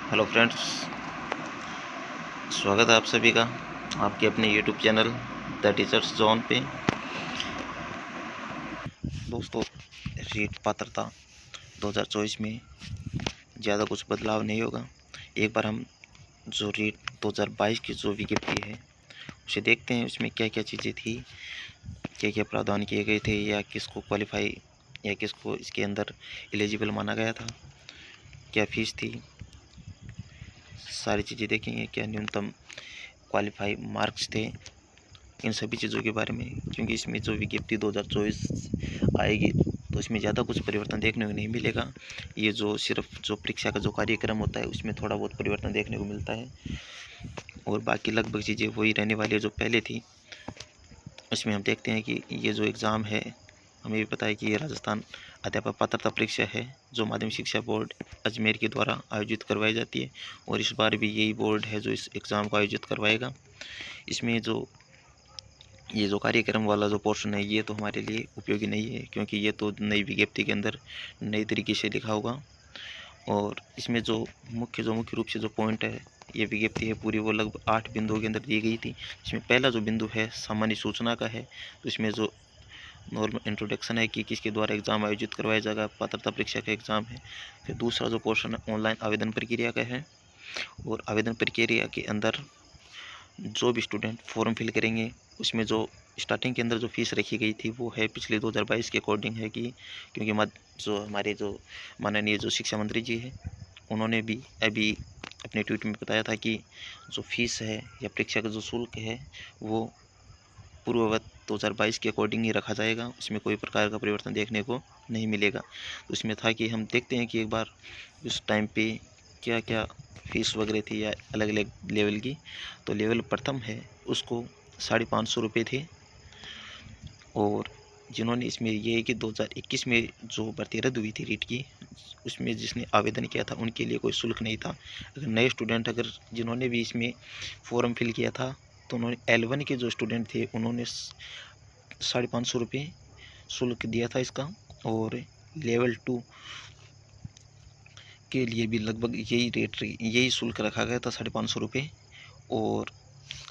Hello friends, स्वागत है आप सभी का आपके अपने YouTube channel the teachers zone पे। दोस्तों, रीट पात्रता 2024 में ज़्यादा कुछ बदलाव नहीं होगा। एक बार हम जो रीट 2022 की जो विज्ञप्ति है उसे देखते हैं। उसमें क्या क्या चीज़ें थी, क्या क्या प्रावधान किए गए थे, या किसको क्वालिफाई या किसको इसके अंदर एलिजिबल माना गया था, क्या फ़ीस थी, सारी चीज़ें देखेंगे। क्या न्यूनतम क्वालिफाई मार्क्स थे, इन सभी चीज़ों के बारे में। क्योंकि इसमें जो विज्ञप्ति 2024 आएगी तो इसमें ज़्यादा कुछ परिवर्तन देखने को नहीं मिलेगा। ये जो सिर्फ जो परीक्षा का जो कार्यक्रम होता है उसमें थोड़ा बहुत परिवर्तन देखने को मिलता है, और बाकी लगभग चीज़ें वही रहने वाली है जो पहले थी। इसमें हम देखते हैं कि ये जो एग्ज़ाम है, हमें भी पता है कि ये राजस्थान अध्यापक पात्रता परीक्षा है जो माध्यमिक शिक्षा बोर्ड अजमेर के द्वारा आयोजित करवाई जाती है, और इस बार भी यही बोर्ड है जो इस एग्ज़ाम को आयोजित करवाएगा। इसमें जो ये जो कार्यक्रम वाला जो पोर्शन है ये तो हमारे लिए उपयोगी नहीं है, क्योंकि ये तो नई विज्ञप्ति के अंदर नई तरीके से लिखा होगा। और इसमें जो मुख्य रूप से जो पॉइंट है, ये विज्ञप्ति है पूरी, वो लगभग 8 बिंदुओं के अंदर दी गई थी। इसमें पहला जो बिंदु है सामान्य सूचना का है, तो इसमें जो नॉर्मल इंट्रोडक्शन है कि किसके द्वारा एग्ज़ाम आयोजित करवाया जाएगा, पात्रता परीक्षा का एग्ज़ाम है। फिर दूसरा जो पोर्शन है ऑनलाइन आवेदन प्रक्रिया का है, और आवेदन प्रक्रिया के अंदर जो भी स्टूडेंट फॉर्म फिल करेंगे उसमें जो स्टार्टिंग के अंदर जो फ़ीस रखी गई थी वो है पिछले 2022 के अकॉर्डिंग है, कि क्योंकि जो हमारे जो माननीय जो शिक्षा मंत्री जी हैं उन्होंने भी अभी अपने ट्वीट में बताया था कि जो फ़ीस है या परीक्षा का जो शुल्क है वो पूर्ववत 2022 के अकॉर्डिंग ही रखा जाएगा, उसमें कोई प्रकार का परिवर्तन देखने को नहीं मिलेगा। तो इसमें था कि हम देखते हैं कि एक बार उस टाइम पे क्या क्या फ़ीस वगैरह थी या अलग अलग लेवल की। तो लेवल प्रथम है उसको 550 रुपये थे, और जिन्होंने इसमें ये है कि 2021 में जो भर्ती रद्द हुई थी रीट की, उसमें जिसने आवेदन किया था उनके लिए कोई शुल्क नहीं था। अगर नए स्टूडेंट अगर जिन्होंने भी इसमें फॉर्म फिल किया था तो उन्होंने L1 के जो स्टूडेंट थे उन्होंने 550 रुपये शुल्क दिया था इसका, और लेवल 2 के लिए भी लगभग यही शुल्क रखा गया था 550 रुपये, और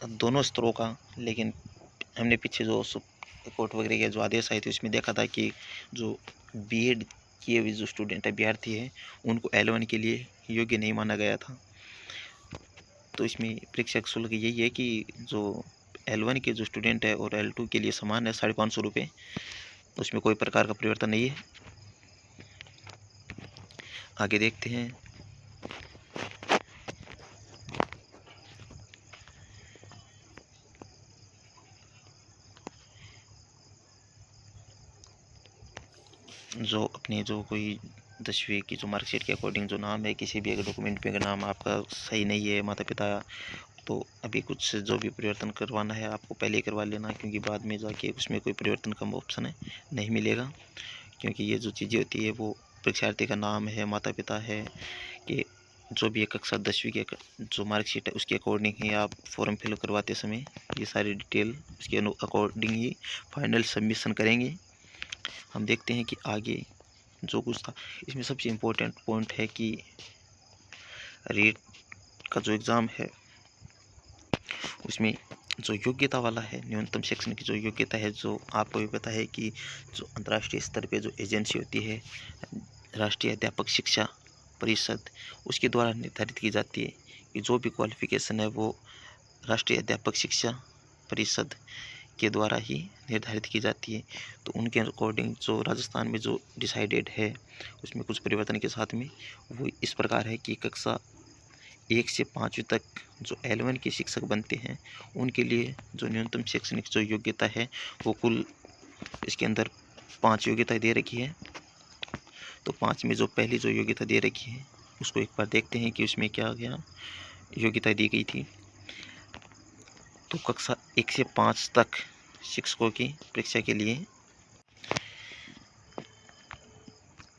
दोनों स्तरों का। लेकिन हमने पीछे जो कोर्ट वगैरह के जो आदेश आए थे उसमें देखा था कि जो बीएड किए हुए जो स्टूडेंट है, विद्यार्थी हैं, उनको L1 के लिए योग्य नहीं माना गया था। तो इसमें परीक्षा शुल्क यही है कि जो L1 के जो स्टूडेंट है और L2 के लिए समान है 550 रुपये, उसमें कोई प्रकार का परिवर्तन नहीं है। आगे देखते हैं। जो अपने जो कोई 10वीं की जो मार्कशीट के अकॉर्डिंग जो नाम है, किसी भी अगर डॉक्यूमेंट पे अगर नाम आपका सही नहीं है, माता पिता, तो अभी कुछ जो भी परिवर्तन करवाना है आपको पहले ही करवा लेना, क्योंकि बाद में जाके उसमें कोई परिवर्तन का ऑप्शन है नहीं मिलेगा। क्योंकि ये जो चीज़ें होती है वो परीक्षार्थी का नाम है, माता पिता है, कि जो भी एक कक्षा 10वीं के जो मार्कशीट है उसके अकॉर्डिंग ही आप फॉर्म फिल करवाते समय ये सारी डिटेल उसके अकॉर्डिंग ही फाइनल सबमिशन करेंगे। हम देखते हैं कि आगे जो कुछ था। इसमें सबसे इम्पोर्टेंट पॉइंट है कि रीट का जो एग्ज़ाम है उसमें जो योग्यता वाला है, न्यूनतम शैक्षणिक की जो योग्यता है, जो आपको भी पता है कि जो अंतर्राष्ट्रीय स्तर पे जो एजेंसी होती है राष्ट्रीय अध्यापक शिक्षा परिषद, उसके द्वारा निर्धारित की जाती है कि जो भी क्वालिफ़िकेशन है वो राष्ट्रीय अध्यापक शिक्षा परिषद के द्वारा ही निर्धारित की जाती है। तो उनके अकॉर्डिंग जो राजस्थान में जो डिसाइडेड है उसमें कुछ परिवर्तन के साथ में वो इस प्रकार है कि कक्षा 1 से 5वीं तक जो L1 के शिक्षक बनते हैं उनके लिए जो न्यूनतम शैक्षणिक जो योग्यता है वो कुल इसके अंदर 5 योग्यताएँ दे रखी है। तो 5 में जो पहली जो योग्यता दे रखी है उसको एक बार देखते हैं कि उसमें क्या क्या योग्यता दी गई थी। तो कक्षा 1 से 5 तक शिक्षकों की परीक्षा के लिए,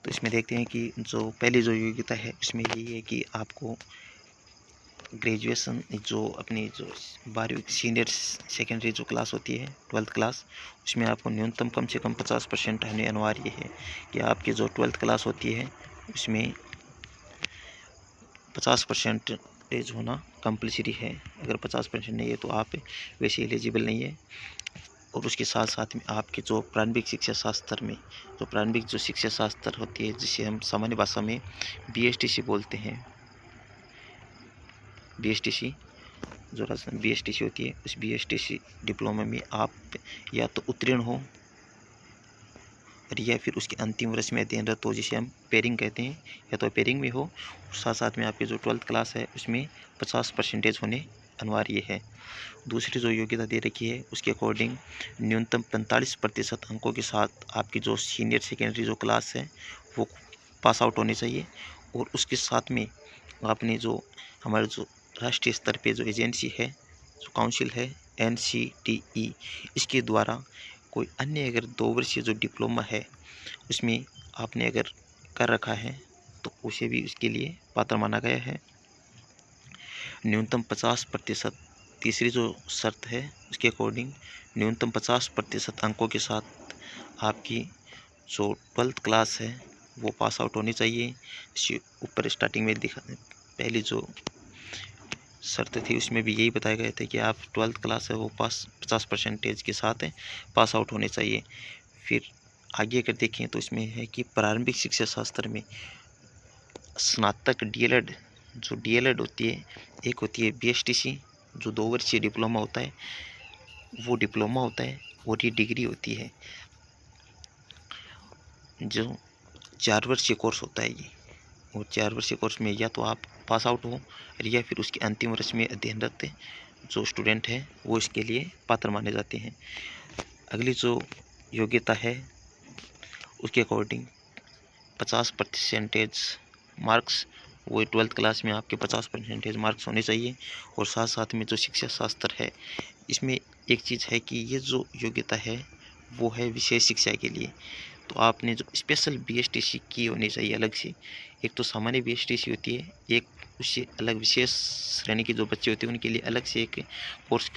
तो इसमें देखते हैं कि जो पहली जो योग्यता है उसमें यही है कि आपको ग्रेजुएशन जो अपनी जो 12वीं सीनियर सेकेंडरी जो क्लास होती है 12th क्लास, उसमें आपको न्यूनतम कम से कम 50% होने अनिवार्य है। कि आपकी जो 12th क्लास होती है उसमें 50% होना कंपलसरी है। अगर 50% नहीं है तो आप वैसे एलिजिबल नहीं है। और उसके साथ साथ में आपके जो प्रारंभिक शिक्षा शास्त्र में जो प्रारंभिक जो शिक्षा शास्त्र होती है, जिसे हम सामान्य भाषा में BSTC बोलते हैं, BSTC जो BSTC होती है, उस BSTC डिप्लोमा में आप या तो उत्तीर्ण हो या फिर उसके अंतिम वर्ष में अध्ययनरत हो, जिसे हम पेयरिंग कहते हैं, या तो पेयरिंग में हो। साथ साथ में आपके जो 12th क्लास है उसमें 50% होने अनिवार्य है। दूसरी जो योग्यता दे रखी है उसके अकॉर्डिंग न्यूनतम 45% अंकों के साथ आपकी जो सीनियर सेकेंडरी जो क्लास है वो पास आउट होनी चाहिए। और उसके साथ में आपने जो हमारे जो राष्ट्रीय स्तर पे जो एजेंसी है, जो काउंसिल है NCTE, इसके द्वारा कोई अन्य अगर 2 वर्षीय जो डिप्लोमा है उसमें आपने अगर कर रखा है तो उसे भी उसके लिए पात्र माना गया है। न्यूनतम 50%, तीसरी जो शर्त है उसके अकॉर्डिंग न्यूनतम 50% अंकों के साथ आपकी जो 12th क्लास है वो पास आउट होनी चाहिए। इससे ऊपर स्टार्टिंग में दिखा पहली जो शर्त थी उसमें भी यही बताया गया था कि आप 12th क्लास है वो 50% के साथ पास आउट होने चाहिए। फिर आगे अगर देखें तो इसमें है कि प्रारंभिक शिक्षा शास्त्र में स्नातक DLED, जो DLED होती है, एक होती है BSTC जो 2 वर्षीय डिप्लोमा होता है, वो डिप्लोमा होता है, और ये डिग्री होती है जो 4 वर्षीय कोर्स होता है ये। और 4 वर्षीय कोर्स में या तो आप पास आउट हो या फिर उसके अंतिम वर्ष में अध्ययनरत जो स्टूडेंट है वो इसके लिए पात्र माने जाते हैं। अगली जो योग्यता है उसके अकॉर्डिंग 50% मार्क्स, वो 12th क्लास में आपके 50% मार्क्स होने चाहिए। और साथ साथ में जो शिक्षा शास्त्र है इसमें एक चीज़ है कि ये जो योग्यता है वो है विशेष शिक्षा के लिए। तो आपने जो स्पेशल BSTC की होनी चाहिए अलग से। एक तो सामान्य BSTC होती है, एक उससे अलग विशेष श्रेणी के जो बच्चे होते हैं उनके लिए अलग से एक कोर्स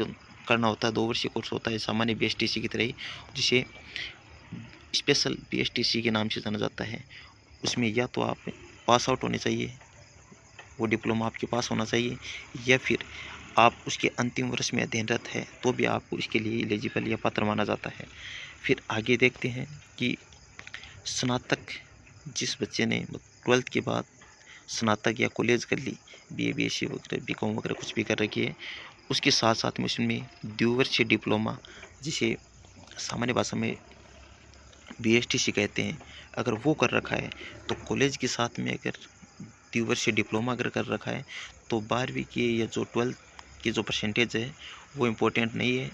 करना होता है। 2 वर्षीय कोर्स होता है सामान्य BSTC की तरह ही, जिसे स्पेशल BSTC के नाम से जाना जाता है। उसमें या तो आप पास आउट होने चाहिए, वो डिप्लोमा आपके पास होना चाहिए, या फिर आप उसके अंतिम वर्ष में अध्ययनरत है तो भी आपको इसके लिए एलिजिबल या पात्र माना जाता है। फिर आगे देखते हैं कि स्नातक, जिस बच्चे ने 12th के बाद स्नातक या कॉलेज कर ली, BA BSc वगैरह BCom वगैरह कुछ भी कर रखी है, उसके साथ साथ में उसमें द्विवर्षीय डिप्लोमा, जिसे सामान्य भाषा में BSTC कहते हैं, अगर वो कर रखा है तो कॉलेज के साथ में अगर द्विवर्षीय डिप्लोमा अगर कर रखा है तो 12वीं के या जो 12th की जो परसेंटेज है वो इम्पोर्टेंट नहीं है।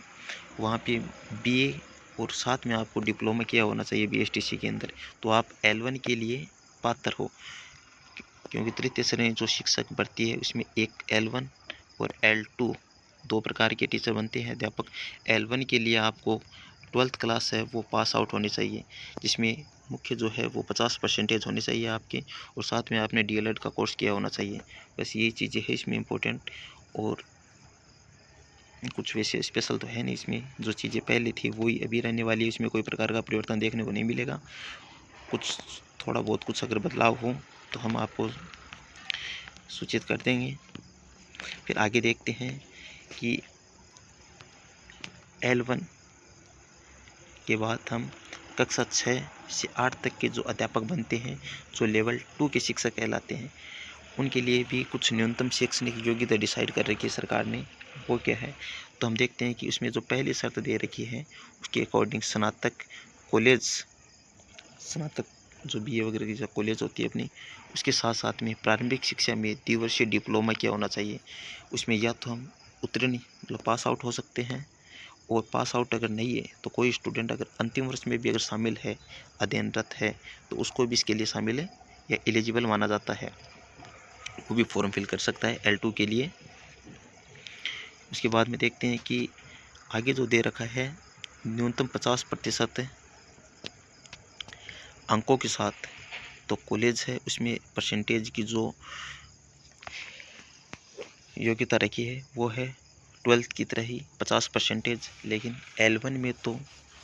वहाँ पे BA और साथ में आपको डिप्लोमा किया होना चाहिए BSTC के अंदर, तो आप L1 के लिए पात्र हो। क्योंकि तृतीय श्रेणी जो शिक्षक भर्ती है उसमें एक L1 और L2 2 प्रकार के टीचर बनते हैं अध्यापक। L1 के लिए आपको 12th क्लास है वो पास आउट होनी चाहिए, जिसमें मुख्य जो है वो 50% होने चाहिए आपके, और साथ में आपने DLED का कोर्स किया होना चाहिए। बस ये चीज़ें हैं इसमें इम्पोर्टेंट, और कुछ वैसे स्पेशल तो है नहीं इसमें। जो चीज़ें पहले थी वही अभी रहने वाली है, इसमें कोई प्रकार का परिवर्तन देखने को नहीं मिलेगा। कुछ थोड़ा बहुत कुछ अगर बदलाव हो तो हम आपको सूचित कर देंगे। फिर आगे देखते हैं कि L1 के बाद हम कक्षा 6 से 8 तक के जो अध्यापक बनते हैं, जो लेवल 2 के शिक्षक कहलाते हैं, उनके लिए भी कुछ न्यूनतम शैक्षणिक योग्यता डिसाइड कर रखी है सरकार ने। वो क्या है तो हम देखते हैं कि उसमें जो पहली शर्त दे रखी है उसके अकॉर्डिंग स्नातक कॉलेज, स्नातक जो BA वगैरह की जो कॉलेज होती है अपनी, उसके साथ साथ में प्रारंभिक शिक्षा में द्विवर्षीय डिप्लोमा किया होना चाहिए। उसमें या तो हम उत्तीर्ण मतलब पास आउट हो सकते हैं, और पास आउट अगर नहीं है तो कोई स्टूडेंट अगर अंतिम वर्ष में भी अगर शामिल है, अध्ययनरत है, तो उसको भी इसके लिए शामिल है या एलिजिबल माना जाता है, वो भी फॉर्म फिल कर सकता है L2 के लिए। उसके बाद में देखते हैं कि आगे जो दे रखा है न्यूनतम 50% अंकों के साथ, तो कॉलेज है उसमें परसेंटेज की जो योग्यता रखी है वो है 12th की तरह ही 50%। लेकिन L1 में तो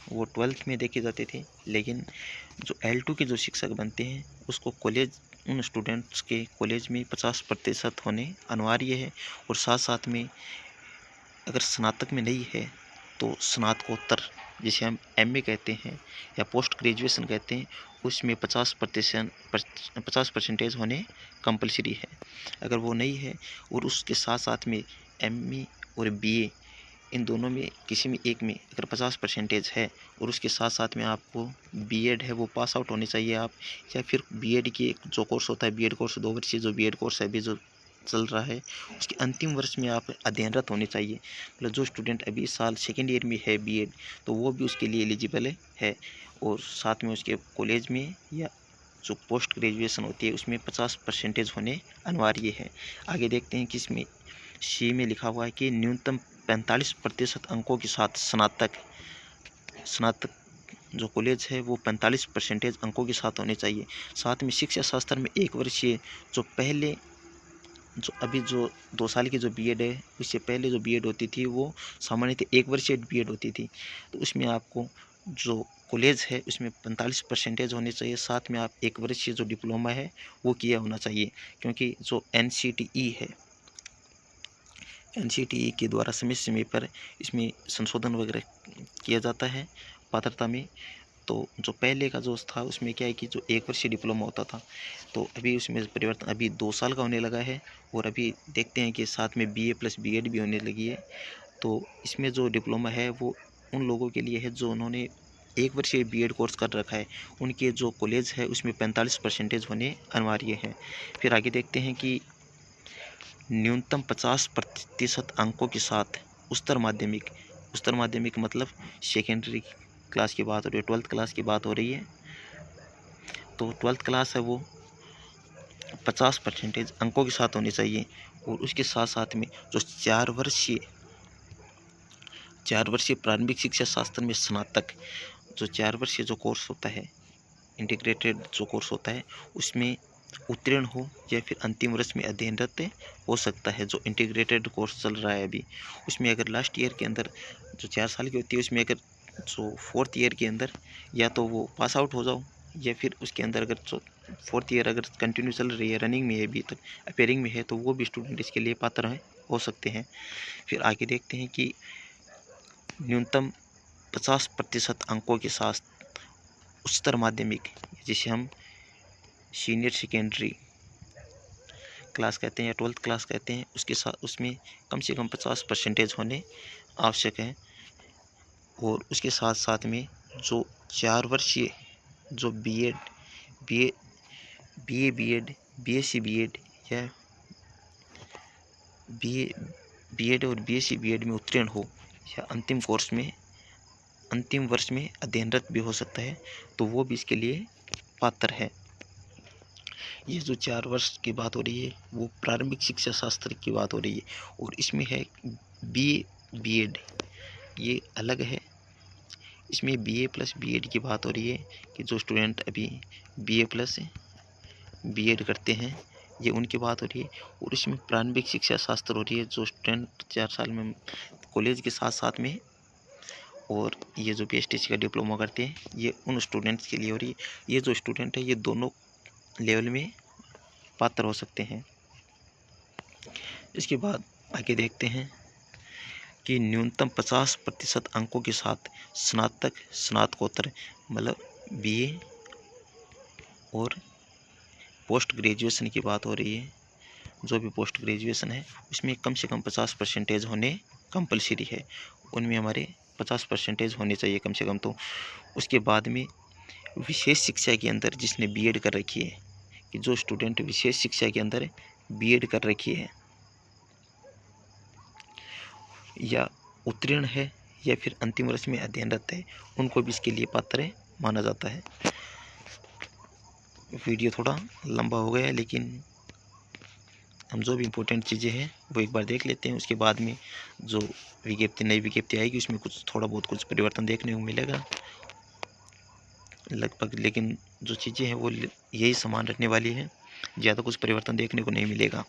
वो 12th में देखे जाते थे, लेकिन जो L2 के जो शिक्षक बनते हैं उसको कॉलेज उन स्टूडेंट्स के कॉलेज में 50% होने अनिवार्य है। और साथ साथ में अगर स्नातक में नहीं है तो स्नातकोत्तर, जिसे हम एमए कहते हैं या पोस्ट ग्रेजुएशन कहते हैं, उसमें 50% होने कंपलसरी है। अगर वो नहीं है और उसके साथ साथ में एमए और बीए, इन दोनों में किसी में एक में अगर 50% है और उसके साथ साथ में आपको बीएड है वो पास आउट होने चाहिए आप, या फिर बीएड की जो कोर्स होता है, बीएड कोर्स 2 वर्षीय जो बीएड कोर्स है अभी जो चल रहा है, उसके अंतिम वर्ष में आप अध्ययनरत होने चाहिए। मतलब जो स्टूडेंट अभी इस साल सेकेंड ईयर में है बीएड, तो वो भी उसके लिए एलिजिबल है। और साथ में उसके कॉलेज में या जो पोस्ट ग्रेजुएशन होती है उसमें 50% होने अनिवार्य है। आगे देखते हैं कि इसमें सी में लिखा हुआ है कि न्यूनतम 45% अंकों के साथ स्नातक जो कॉलेज है वो 45% अंकों के साथ होने चाहिए। साथ में शिक्षा शास्त्र में 1 वर्षीय जो पहले जो अभी जो 2 साल की जो बीएड है, उससे पहले जो बीएड होती थी वो सामान्यतः 1 वर्षीय बीएड होती थी। तो उसमें आपको जो कॉलेज है उसमें 45% होने चाहिए। साथ में आप 1 वर्षीय जो डिप्लोमा है वो किया होना चाहिए, क्योंकि जो एनसीटीई है, एनसीटीई के द्वारा समय समय पर इसमें संशोधन वगैरह किया जाता है पात्रता में। तो जो पहले का जो था उसमें क्या है कि जो 1 वर्षीय डिप्लोमा होता था, तो अभी उसमें परिवर्तन अभी 2 साल का होने लगा है। और अभी देखते हैं कि साथ में बीए प्लस बीएड भी होने लगी है। तो इसमें जो डिप्लोमा है वो उन लोगों के लिए है जो उन्होंने 1 वर्षीय बीएड कोर्स कर रखा है, उनके जो कॉलेज है उसमें 45% होने अनिवार्य है। फिर आगे देखते हैं कि न्यूनतम 50% अंकों के साथ उच्चतर माध्यमिक मतलब सेकेंडरी क्लास की बात हो रही है, 12th क्लास की बात हो रही है। तो 12th क्लास है वो 50% अंकों के साथ होनी चाहिए। और उसके साथ साथ में जो 4 वर्षीय प्रारंभिक शिक्षा शास्त्र में स्नातक, जो 4 वर्षीय जो कोर्स होता है, इंटीग्रेटेड जो कोर्स होता है, उसमें उत्तीर्ण हो या फिर अंतिम वर्ष में अध्ययनरत हो सकता है। जो इंटीग्रेटेड कोर्स चल रहा है अभी, उसमें अगर लास्ट ईयर के अंदर जो 4 साल की होती है उसमें अगर जो 4th ईयर के अंदर या तो वो पास आउट हो जाओ, या फिर उसके अंदर अगर जो 4th ईयर अगर कंटिन्यू चल रही है, रनिंग में है, अभी तक अपेयरिंग में है, तो वो भी स्टूडेंट इसके लिए पात्र हो सकते हैं। फिर आगे देखते हैं कि न्यूनतम 50% अंकों के साथ उच्चतर माध्यमिक, जिसे हम सीनियर सेकेंडरी क्लास कहते हैं या 12th क्लास कहते हैं, उसके साथ उसमें कम से कम 50% होने आवश्यक है। और उसके साथ साथ में जो 4 वर्षीय जो बीएड बीएससी बीएड या बीएड और बीएससी बीएड में उत्तीर्ण हो या अंतिम वर्ष में अध्ययनरत भी हो सकता है, तो वो भी इसके लिए पात्र है। ये जो 4 वर्ष की बात हो रही है वो प्रारंभिक शिक्षा शास्त्र की बात हो रही है। और इसमें है बीए बीएड, ये अलग है। इसमें बीए प्लस बीएड की बात हो रही है कि जो स्टूडेंट अभी बीए प्लस बीएड करते हैं, ये उनकी बात हो रही है। और इसमें प्रारंभिक शिक्षा शास्त्र हो रही है, जो स्टूडेंट 4 साल में कॉलेज के साथ साथ में और ये जो पीएचडी का डिप्लोमा करते हैं, ये उन स्टूडेंट्स के लिए हो रही है। ये जो स्टूडेंट है ये दोनों लेवल में पात्र हो सकते हैं। इसके बाद आगे देखते हैं कि न्यूनतम 50% अंकों के साथ स्नातकोत्तर मतलब बीए और पोस्ट ग्रेजुएशन की बात हो रही है। जो भी पोस्ट ग्रेजुएशन है उसमें कम से कम 50% होने कंपलसरी है, उनमें हमारे 50% होने चाहिए कम से कम। तो उसके बाद में विशेष शिक्षा के अंदर जिसने बीएड कर रखी है, कि जो स्टूडेंट विशेष शिक्षा के अंदर बीएड कर रखी है या उत्तीर्ण है या फिर अंतिम वर्ष में अध्ययनरत है, उनको भी इसके लिए पात्र माना जाता है। वीडियो थोड़ा लंबा हो गया है, लेकिन हम जो भी इम्पोर्टेंट चीज़ें हैं वो एक बार देख लेते हैं। उसके बाद में जो नई विज्ञप्ति आएगी उसमें कुछ थोड़ा बहुत कुछ परिवर्तन देखने को मिलेगा लगभग, लेकिन जो चीज़ें हैं वो यही समान रहने वाली है, ज़्यादा कुछ परिवर्तन देखने को नहीं मिलेगा।